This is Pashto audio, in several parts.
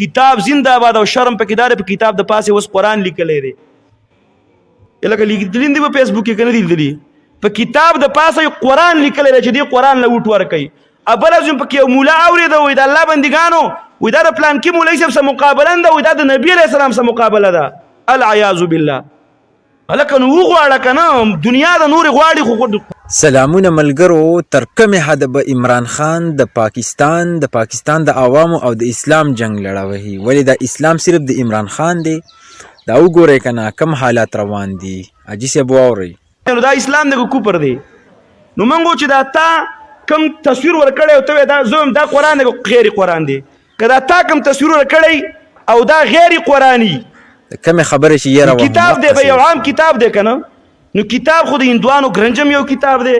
کتاب زنده باد او شرم په کدار په کتاب د پاسه وس قران لیکلې دی لکه لیکلین دی په فیسبوک کې کنه دی په کتاب د پاسه قران لیکلې دی چې دی قران له وټ ورکي ابل ازم په کې مولا اورید وې د الله بندګانو وې دا پلان کې مولای صاحب سره مقابله ده وې دا د نبی عليه السلام سره مقابله ده العیاذ بالله لکه نو غواړه کنه دنیا د نور غواړي خو سلامونه ملګرو تر کومه حد به عمران خان د پاکستان د عوامو او د اسلام جنگ لړوي ولی د اسلام صرف د عمران خان دی دا وګورئ کنه کم حالات روان دي اجي بو اوري نو دا اسلام د کوپر دی نو منغو چې دا تا کم تصویر ورکړی او ته دا زوم دا قران دی غیر قران دی کدا تا کم تصویر ورکړی او دا غیر قرانی کم خبره شي یره کتاب دی به یو عام کتاب دی کنه نو کتاب خو د هندوانو ګرنجم یو کتاب دی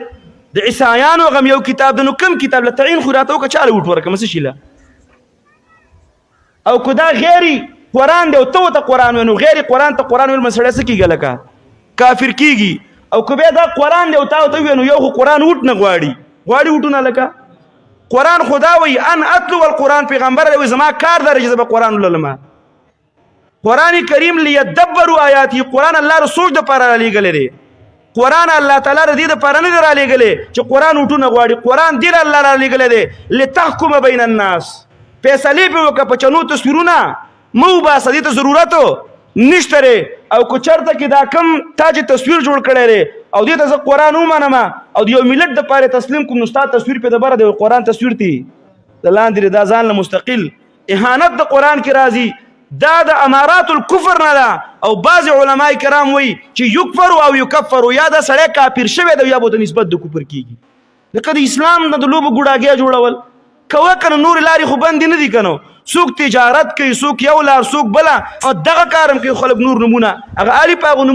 د عیسایانو غم یو کتاب دی نو کم کتاب لتعین خو راته وکړه چاله وټ ورکه مس شيله او کدا غیری قران دی او ته قران ونو غیر قران ته قران ول مسړه سکیږي لکه کافر کیږي او کبه دا قران دی او ته ونو یو قران وټ نه غواړي وټونه لکه قران خدا وی ان اتلو القران پیغمبر دی زما کار درجه به قران وللما قران کریم لیدبروا آیاتی قران الله رسول د پر علی گله دی قران الله تعالی رضی د پر نه در علی گله چې قران وټونه غواړي قران دی الله علی گله دی لتحکم بین الناس فیصله په وک په چنو تصویرونه مو با سدی ته ضرورت نشته او کو چرته کې دا کم تاج تصویر جوړ کړي او دې ته قران ومنما او یو ملت د پاره تسلیم کوم نو ستاسو تصویر په دبره دی قران تصویر تی د لاندې د ځان له مستقل اهانت د قران کې راځي دا د امارات الكفر نه ده او بعض علماء کرام وی چې یکفر او یکفر یا دا سړی کافر شوی دی یا به د نسبت د کفر کیږي لکه د اسلام د لوب ګډاګیا جوړول کوه کنه نور لاري خو بند نه دي کنه سوق تجارت کوي سوق یو لار سوق بلا او دغه کارم کوي خلک نور نمونه هغه علی پاغو